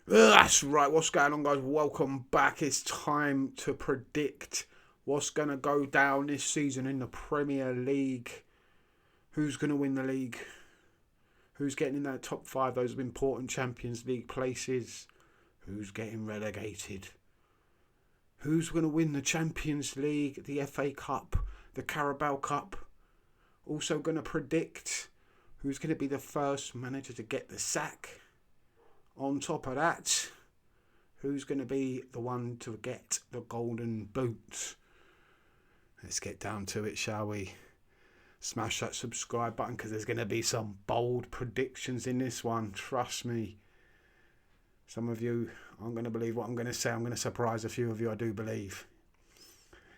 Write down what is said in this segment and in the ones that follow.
That's right. What's going on, guys? Welcome back. It's time to predict what's going to go down this season in the Premier League. Who's going to win the league? Who's getting in that top five, those important Champions League places? Who's getting relegated? Who's going to win the Champions League, the FA Cup, the Carabao Cup? Also going to predict who's going to be the first manager to get the sack. On top of that, who's going to be the one to get the golden boot? Let's get down to it, shall we? Smash that subscribe button because there's going to be some bold predictions in this one. Trust me. Some of you aren't going to believe what I'm going to say. I'm going to surprise a few of you, I do believe.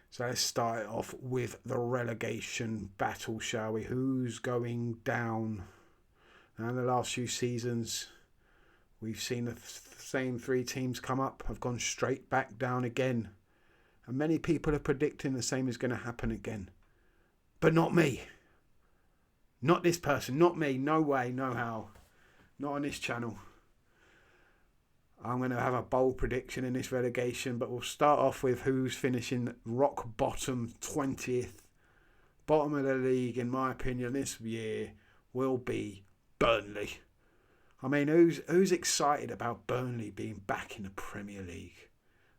So let's start it off with the relegation battle, shall we? Who's going down? Now, in the last few seasons, we've seen the same three teams come up, have gone straight back down again. And many people are predicting the same is going to happen again. But not me. Not this person. Not me. No way. No how. Not on this channel. I'm going to have a bold prediction in this relegation. But we'll start off with who's finishing rock bottom 20th. Bottom of the league, in my opinion, this year will be Burnley. I mean, who's excited about Burnley being back in the Premier League?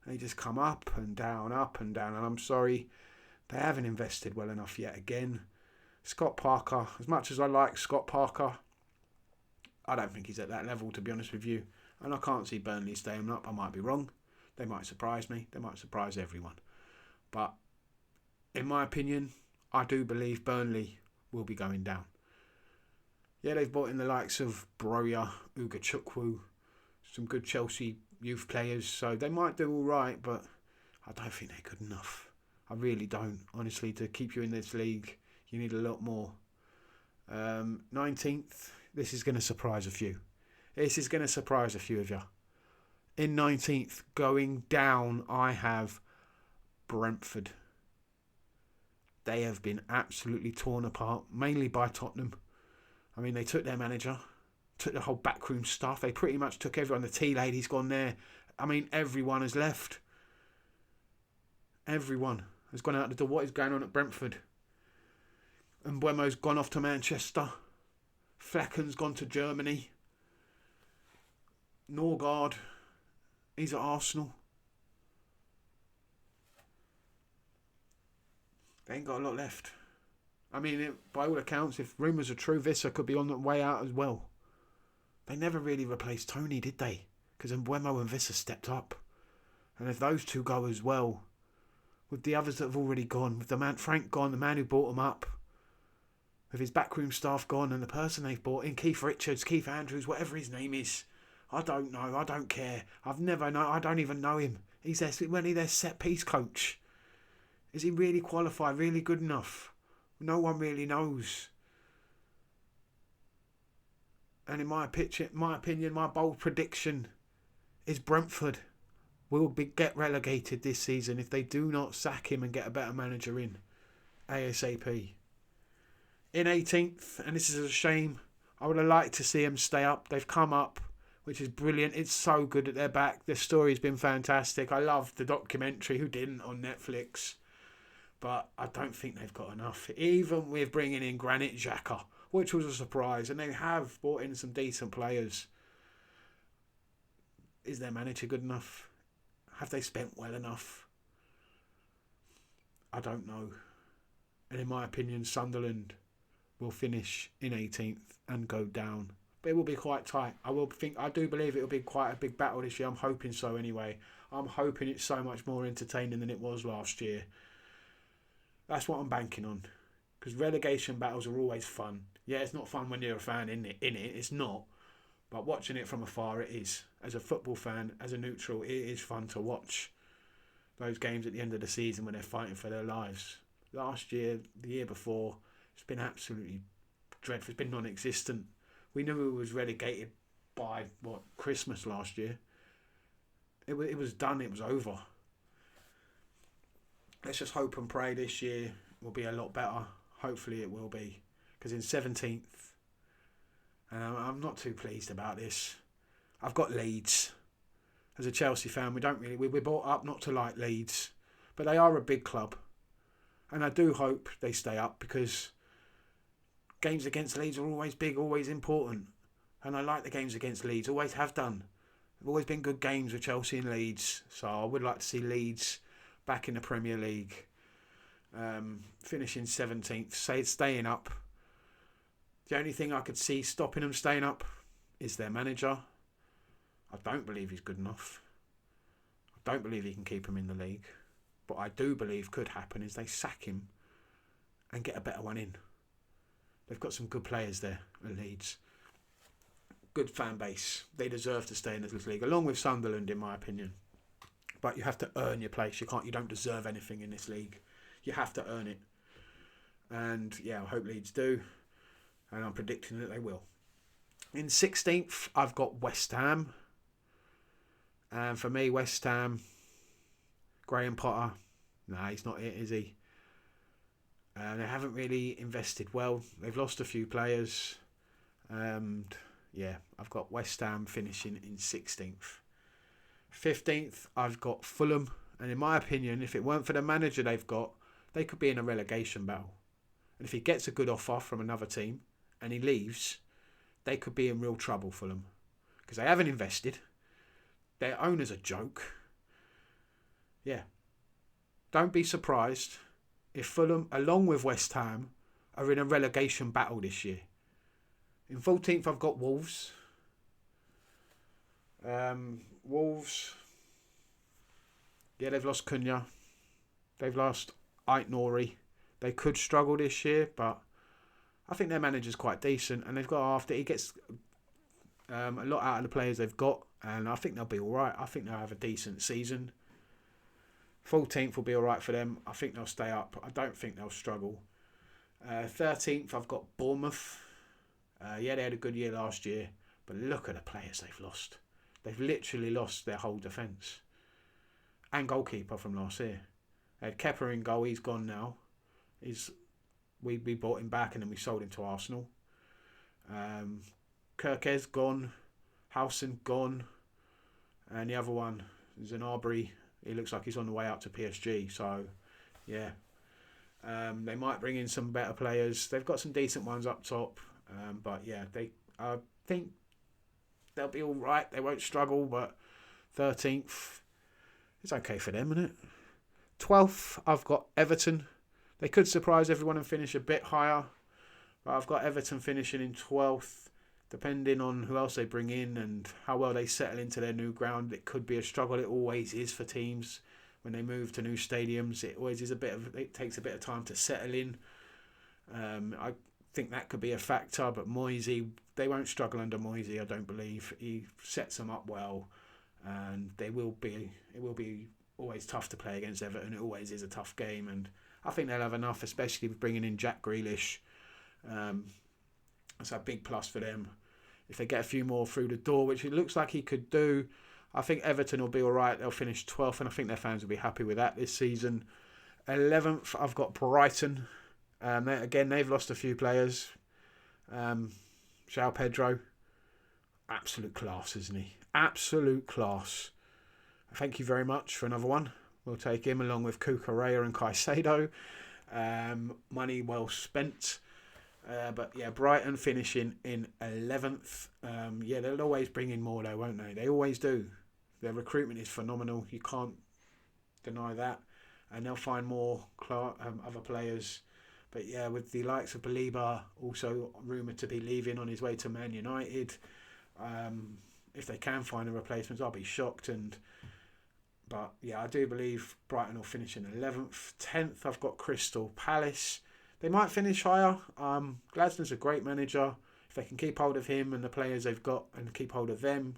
They just come up and down. And I'm sorry, they haven't invested well enough yet again. Scott Parker, as much as I like Scott Parker, I don't think he's at that level, to be honest with you. And I can't see Burnley staying up. I might be wrong. They might surprise me. They might surprise everyone. But in my opinion, I do believe Burnley will be going down. Yeah, they've brought in the likes of Broya, Ugachukwu, some good Chelsea youth players, so they might do all right, but I don't think they're good enough. I really don't. Honestly, to keep you in this league, you need a lot more. 19th, this is going to surprise a few. This is going to surprise a few of you. In 19th, going down, I have Brentford. They have been absolutely torn apart, mainly by Tottenham. I mean, they took their manager, took the whole backroom staff. They pretty much took everyone. The tea lady's gone there. I mean, everyone has left. Everyone has gone out the door. What is going on at Brentford? And Mbuemo's gone off to Manchester. Flecken's gone to Germany. Norgard, he's at Arsenal. They ain't got a lot left. I mean, by all accounts, if rumours are true, Vissa could be on the way out as well. They never really replaced Tony, did they? Because Mbuemo and Vissa stepped up. And if those two go as well, with the others that have already gone, with the man Frank gone, the man who brought them up, with his backroom staff gone, and the person they've brought in, Keith Richards, Keith Andrews, whatever his name is, I don't know, I don't care. I don't even know him. He's their set piece coach. Is he really qualified, really good enough? No one really knows. And in my opinion, my bold prediction is Brentford will get relegated this season if they do not sack him and get a better manager in ASAP. In 18th, and this is a shame, I would have liked to see them stay up. They've come up, which is brilliant. It's so good that they're back. The story's been fantastic. I loved the documentary, who didn't, on Netflix. But I don't think they've got enough. Even with bringing in Granit Xhaka, which was a surprise. And they have brought in some decent players. Is their manager good enough? Have they spent well enough? I don't know. And in my opinion, Sunderland will finish in 18th and go down. But it will be quite tight. I do believe it will be quite a big battle this year. I'm hoping so anyway. I'm hoping it's so much more entertaining than it was last year. That's what I'm banking on. Because relegation battles are always fun. Yeah, it's not fun when you're a fan in it. It's not. But watching it from afar, it is. As a football fan, as a neutral, it is fun to watch those games at the end of the season when they're fighting for their lives. Last year, the year before, it's been absolutely dreadful. It's been non-existent. We knew it was relegated by, Christmas last year. It was done. It was over. Let's just hope and pray this year will be a lot better. Hopefully it will be. Because in 17th, and I'm not too pleased about this, I've got Leeds. As a Chelsea fan, we're brought up not to like Leeds, but they are a big club, and I do hope they stay up because games against Leeds are always big, always important, and I like the games against Leeds, always have done. They've always been good games with Chelsea and Leeds, so I would like to see Leeds back in the Premier League, finishing 17th, staying up. The only thing I could see stopping them staying up is their manager. I don't believe he's good enough. I don't believe he can keep them in the league. What I do believe could happen is they sack him and get a better one in. They've got some good players there at Leeds. Good fan base. They deserve to stay in this league, along with Sunderland, in my opinion. But you have to earn your place. You don't deserve anything in this league. You have to earn it. And yeah, I hope Leeds do. And I'm predicting that they will. In 16th, I've got West Ham. And for me, West Ham, Graham Potter, he's not it, is he? They haven't really invested well. They've lost a few players. And yeah, I've got West Ham finishing in 16th. 15th, I've got Fulham. And in my opinion, if it weren't for the manager they've got, they could be in a relegation battle. And if he gets a good offer from another team and he leaves, they could be in real trouble, Fulham. Because they haven't invested. Their owner's a joke. Yeah. Don't be surprised if Fulham, along with West Ham, are in a relegation battle this year. In 14th, I've got Wolves. Wolves. Yeah, they've lost Cunha. They've lost Ait-Nouri. They could struggle this year, but I think their manager's quite decent, and they've got after he gets a lot out of the players they've got, and I think they'll be all right. I think they'll have a decent season. 14th will be all right for them. I think they'll stay up. I don't think they'll struggle. 13th, I've got Bournemouth. Yeah, they had a good year last year, but look at the players they've lost. They've literally lost their whole defence and goalkeeper from last year. They had Kepa in goal. He's gone now. We bought him back and then we sold him to Arsenal. Gyokeres gone. Howson gone. And the other one, Gnabry, he looks like he's on the way out to PSG. So, yeah. They might bring in some better players. They've got some decent ones up top. But, yeah, I think they'll be all right. They won't struggle, but 13th, it's okay for them, isn't it? 12th, I've got Everton. They could surprise everyone and finish a bit higher. But I've got Everton finishing in 12th. Depending on who else they bring in and how well they settle into their new ground, it could be a struggle. It always is for teams when they move to new stadiums. It takes a bit of time to settle in. I think that could be a factor, but Moisey, they won't struggle under Moisey, I don't believe. He sets them up well, and it will be always tough to play against Everton. It always is a tough game, and I think they'll have enough, especially with bringing in Jack Grealish. That's a big plus for them. If they get a few more through the door, which it looks like he could do, I think Everton will be all right. They'll finish 12th, and I think their fans will be happy with that this season. 11th, I've got Brighton. They've lost a few players. João Pedro, absolute class, isn't he? Absolute class. Thank you very much for another one. We'll take him along with Gyokeres and Caicedo. Money well spent. But yeah, Brighton finishing in 11th. They'll always bring in more though, won't they? They always do. Their recruitment is phenomenal. You can't deny that. And they'll find more other players. But yeah, with the likes of Baliba also rumoured to be leaving on his way to Man United. If they can find a replacement, I'll be shocked. But yeah, I do believe Brighton will finish in 11th. 10th, I've got Crystal Palace. They might finish higher. Gladstone's a great manager. If they can keep hold of him and the players they've got and keep hold of them,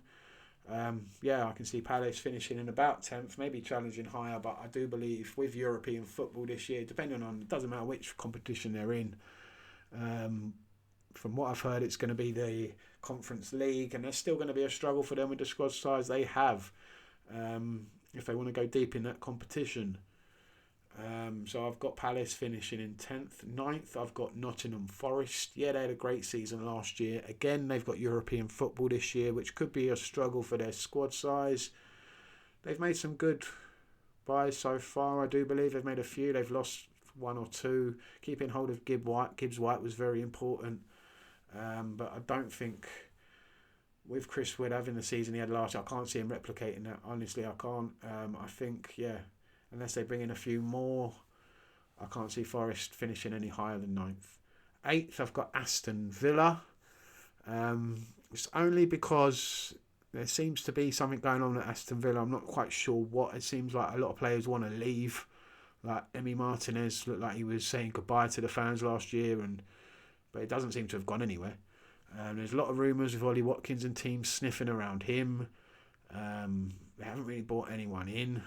I can see Palace finishing in about 10th, maybe challenging higher. But I do believe with European football this year, depending on, it doesn't matter which competition they're in, from what I've heard, it's going to be the Conference League, and there's still going to be a struggle for them with the squad size they have if they want to go deep in that competition. So I've got Palace finishing in 10th. 9th, I've got Nottingham Forest. Yeah, they had a great season last year. Again, they've got European football this year, which could be a struggle for their squad size. they've made some good buys so far. I do believe they've made a few. They've lost one or two. Keeping hold of Gibbs White was very important. But I don't think with Chris Wood having the season he had last year, I can't see him replicating that. Honestly, I can't. I think, unless they bring in a few more, I can't see Forest finishing any higher than 9th. 8th, I've got Aston Villa. It's only because there seems to be something going on at Aston Villa. I'm not quite sure what. It seems like a lot of players want to leave. Like Emi Martinez looked like he was saying goodbye to the fans last year, but it doesn't seem to have gone anywhere. There's a lot of rumours with Ollie Watkins and teams sniffing around him. They haven't really brought anyone in.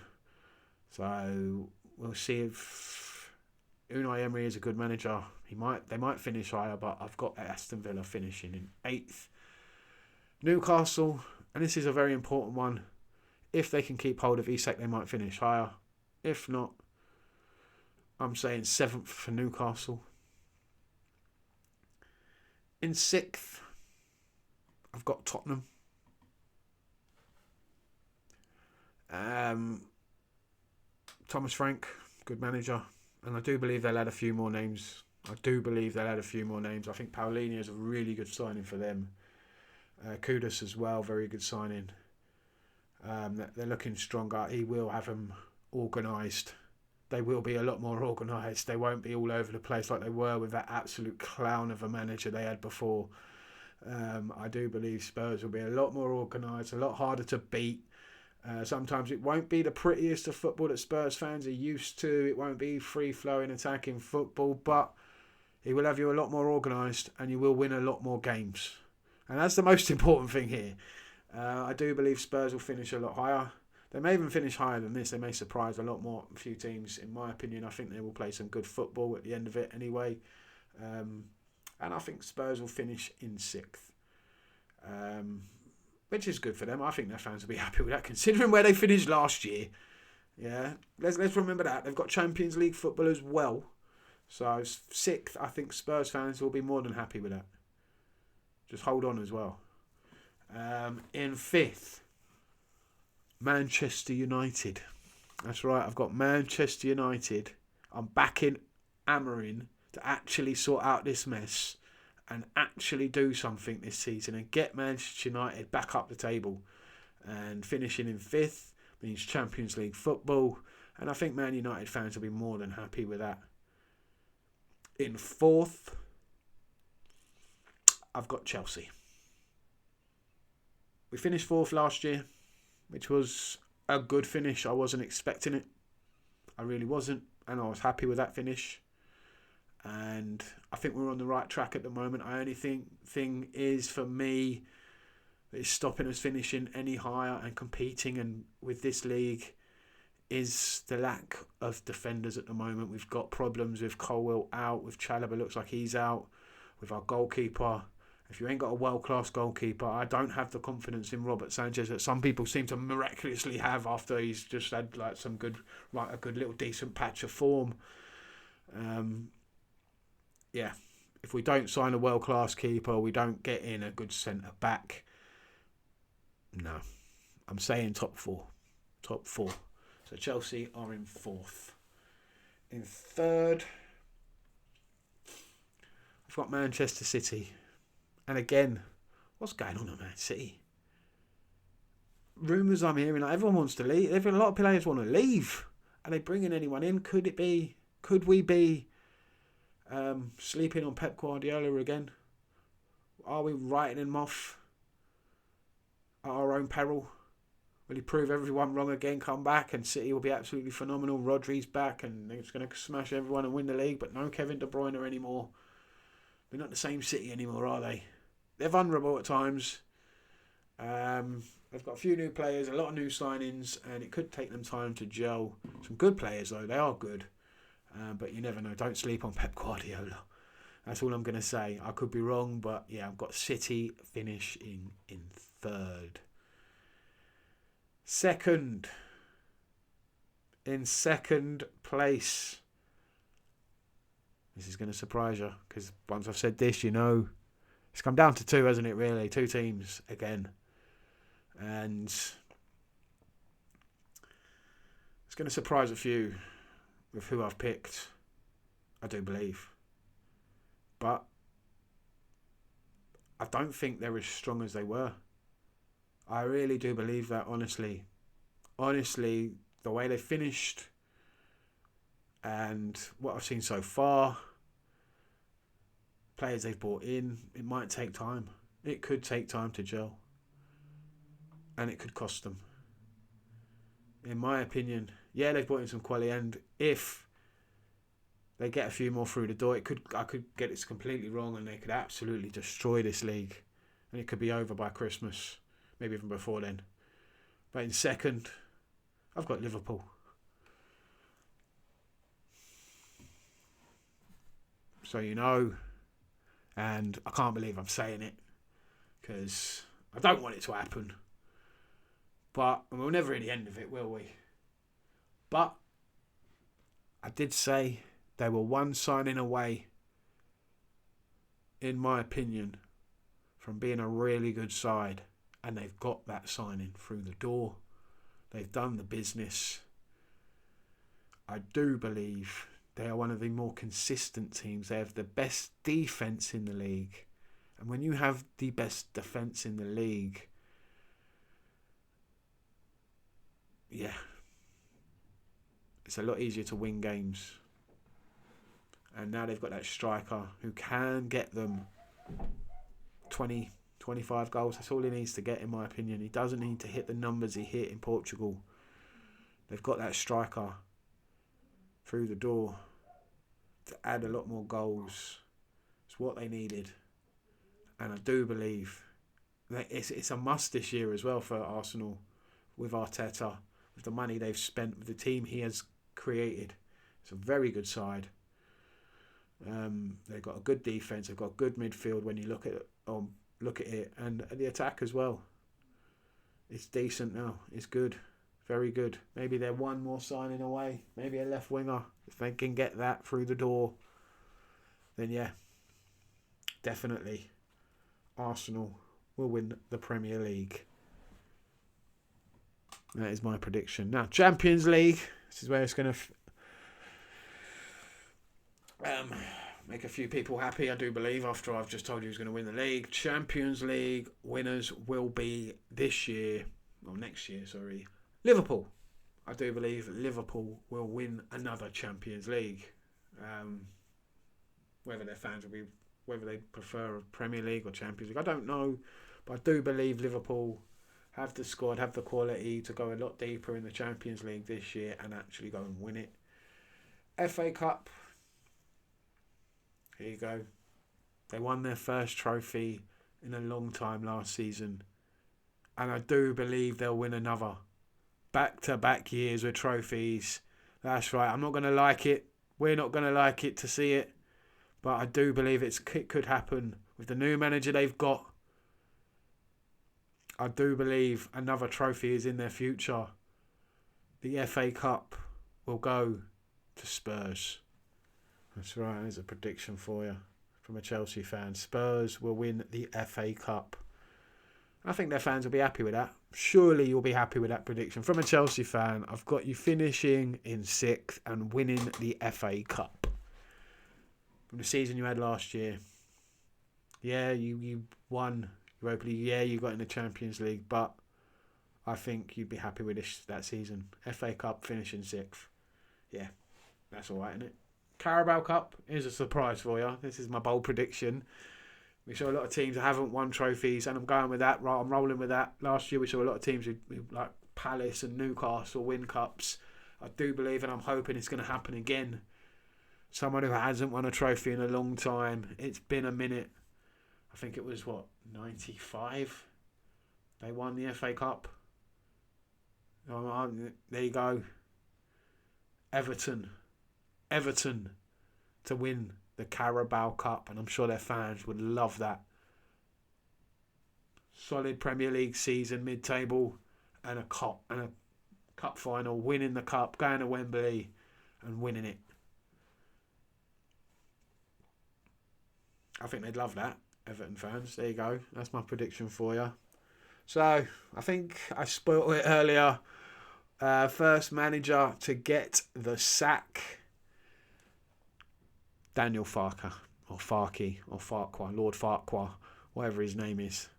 So we'll see if Unai Emery is a good manager. They might finish higher, but I've got Aston Villa finishing in 8th. Newcastle, and this is a very important one. If they can keep hold of Isak, they might finish higher. If not, I'm saying 7th for Newcastle. In 6th, I've got Tottenham. Thomas Frank, good manager. And I do believe they'll add a few more names. I think Paulinho is a really good signing for them. Kudus as well, very good signing. They're looking stronger. He will have them organised. They will be a lot more organised. They won't be all over the place like they were with that absolute clown of a manager they had before. I do believe Spurs will be a lot more organised, a lot harder to beat. Sometimes it won't be the prettiest of football that Spurs fans are used to. It won't be free-flowing, attacking football, but he will have you a lot more organised and you will win a lot more games. And that's the most important thing here. I do believe Spurs will finish a lot higher. They may even finish higher than this. They may surprise a few teams, in my opinion. I think they will play some good football at the end of it anyway. And I think Spurs will finish in 6th. Which is good for them. I think their fans will be happy with that, considering where they finished last year. Yeah, let's remember that. They've got Champions League football as well. So 6th, I think Spurs fans will be more than happy with that. Just hold on as well. In 5th, Manchester United. That's right, I've got Manchester United. I'm backing Amorim to actually sort out this mess and actually do something this season and get Manchester United back up the table. And finishing in 5th means Champions League football, and I think Man United fans will be more than happy with that. In 4th, I've got Chelsea. We finished 4th last year, which was a good finish. I wasn't expecting it. I really wasn't, and I was happy with that finish. And I think we're on the right track at the moment. I only thing is for me that is stopping us finishing any higher and competing and with this league is the lack of defenders at the moment. We've got problems with Colwell out, with Chalobah looks like he's out, with our goalkeeper. If you ain't got a world-class goalkeeper, I don't have the confidence in Robert Sanchez that some people seem to miraculously have after he's just had like a good little decent patch of form. If we don't sign a world-class keeper, we don't get in a good centre-back. No. I'm saying top four. So Chelsea are in 4th. In 3rd, I've got Manchester City. And again, what's going on at Man City? Rumours I'm hearing, like everyone wants to leave. A lot of players want to leave. Are they bringing anyone in? Could we be sleeping on Pep Guardiola again? Are we writing him off at our own peril? Will he prove everyone wrong again, come back, and City will be absolutely phenomenal? Rodri's back and they're just going to smash everyone and win the league, but no Kevin De Bruyne anymore. They're not the same City anymore, are they? They're vulnerable at times. They've got a few new players, a lot of new signings, and it could take them time to gel. Some good players, though. They are good. But you never know. Don't sleep on Pep Guardiola. That's all I'm going to say. I could be wrong, but yeah, I've got City finishing in 3rd. In second place. This is going to surprise you, because once I've said this, you know, it's come down to 2, hasn't it, really? 2 teams again. And It's going to surprise a few with who I've picked, I do believe. But I don't think they're as strong as they were. I really do believe that, honestly. Honestly, the way they finished and what I've seen so far, players they've brought in, it might take time. It could take time to gel. And it could cost them. In my opinion, yeah, they've brought in some quality, and if they get a few more through the door, I could get this completely wrong and they could absolutely destroy this league. And it could be over by Christmas, maybe even before then. But in second, I've got Liverpool. So you know, and I can't believe I'm saying it because I don't want it to happen. But we'll never hear the end of it, will we? But I did say they were one signing away, in my opinion, from being a really good side. And they've got that signing through the door. They've done the business. I do believe they are one of the more consistent teams. They have the best defence in the league. And when you have the best defence in the league, yeah, it's a lot easier to win games. And now they've got that striker who can get them 20, 25 goals. That's all he needs to get, in my opinion. He doesn't need to hit the numbers he hit in Portugal. They've got that striker through the door to add a lot more goals. It's what they needed. And I do believe that it's a must this year as well for Arsenal with Arteta. With the money they've spent, with the team he has created. It's a very good side. They've got a good defence. They've got a good midfield when you look at it, and the attack as well. It's decent now. It's good, very good. Maybe they're one more signing away. Maybe a left winger. If they can get that through the door, then yeah, definitely, Arsenal will win the Premier League. That is my prediction. Now, Champions League. This is where it's going to make a few people happy, I do believe, after I've just told you who's going to win the league. Champions League winners will be next year, Liverpool. I do believe Liverpool will win another Champions League. Whether their fans will be, whether they prefer a Premier League or Champions League, I don't know. But I do believe Liverpool have the squad, have the quality to go a lot deeper in the Champions League this year and actually go and win it. FA Cup. Here you go. They won their first trophy in a long time last season. And I do believe they'll win another. Back-to-back years with trophies. That's right. I'm not going to like it. We're not going to like it to see it. But I do believe it could happen with the new manager they've got. I do believe another trophy is in their future. The FA Cup will go to Spurs. That's right, there's a prediction for you from a Chelsea fan. Spurs will win the FA Cup. I think their fans will be happy with that. Surely you'll be happy with that prediction. From a Chelsea fan, I've got you finishing in 6th and winning the FA Cup. From the season you had last year. Yeah, you won Europa League. Yeah, you got in the Champions League, but I think you'd be happy with that season. FA Cup finishing 6th. Yeah, that's all right, isn't it? Carabao Cup is a surprise for you. This is my bold prediction. We saw a lot of teams that haven't won trophies, and I'm going with that. Right, I'm rolling with that. Last year we saw a lot of teams who like Palace and Newcastle win cups. I do believe, and I'm hoping it's going to happen again. Someone who hasn't won a trophy in a long time. It's been a minute. I think it was, 95? They won the FA Cup. There you go. Everton to win the Carabao Cup, and I'm sure their fans would love that. Solid Premier League season, mid-table, and a cup final, winning the cup, going to Wembley and winning it. I think they'd love that, Everton fans. There you go. That's my prediction for you. So, I think I spoiled it earlier. First manager to get the sack. Daniel Farke. Or Farke. Or Farquhar. Lord Farquhar. Whatever his name is.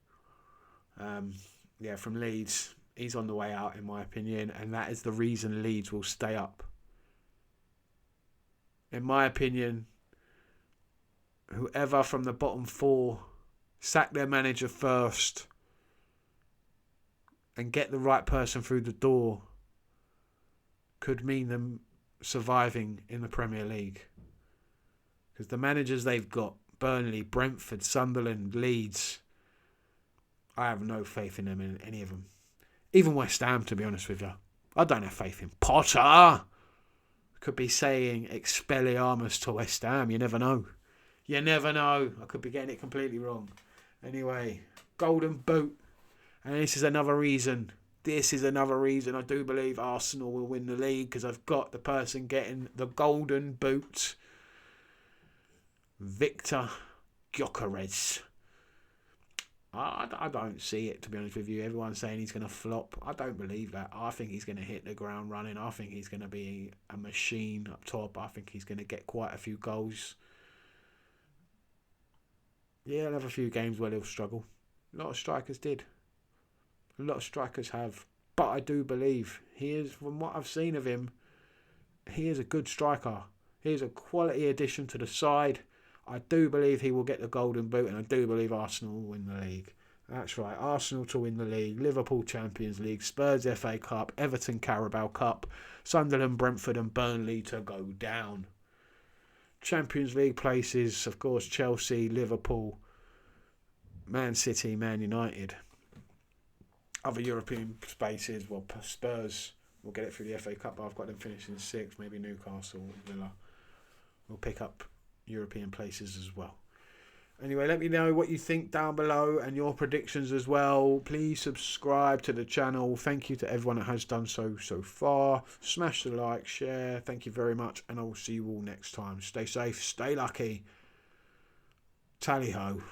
From Leeds. He's on the way out, in my opinion. And that is the reason Leeds will stay up. In my opinion, whoever from the bottom four sack their manager first and get the right person through the door could mean them surviving in the Premier League. Because the managers they've got, Burnley, Brentford, Sunderland, Leeds, I have no faith in them, in any of them. Even West Ham, to be honest with you. I don't have faith in Potter. Could be saying Expelliarmus to West Ham. You never know. You never know. I could be getting it completely wrong. Anyway, Golden Boot. And this is another reason. I do believe Arsenal will win the league because I've got the person getting the Golden Boot. Victor Gyokeres. I don't see it, to be honest with you. Everyone's saying he's going to flop. I don't believe that. I think he's going to hit the ground running. I think he's going to be a machine up top. I think he's going to get quite a few goals. Yeah, he'll have a few games where he'll struggle. A lot of strikers did. A lot of strikers have. But I do believe he is, from what I've seen of him, he is a good striker. He is a quality addition to the side. I do believe he will get the Golden Boot, and I do believe Arsenal will win the league. That's right, Arsenal to win the league, Liverpool Champions League, Spurs FA Cup, Everton Carabao Cup, Sunderland, Brentford and Burnley to go down. Champions League places, of course, Chelsea, Liverpool, Man City, Man United. Other European spaces, well, Spurs will get it through the FA Cup, but I've got them finishing 6th, maybe Newcastle, Villa will pick up European places as well. Anyway, let me know what you think down below and your predictions as well. Please subscribe to the channel. Thank you to everyone that has done so far. Smash the like, share. Thank you very much, and I will see you all next time. Stay safe, stay lucky. Tally ho.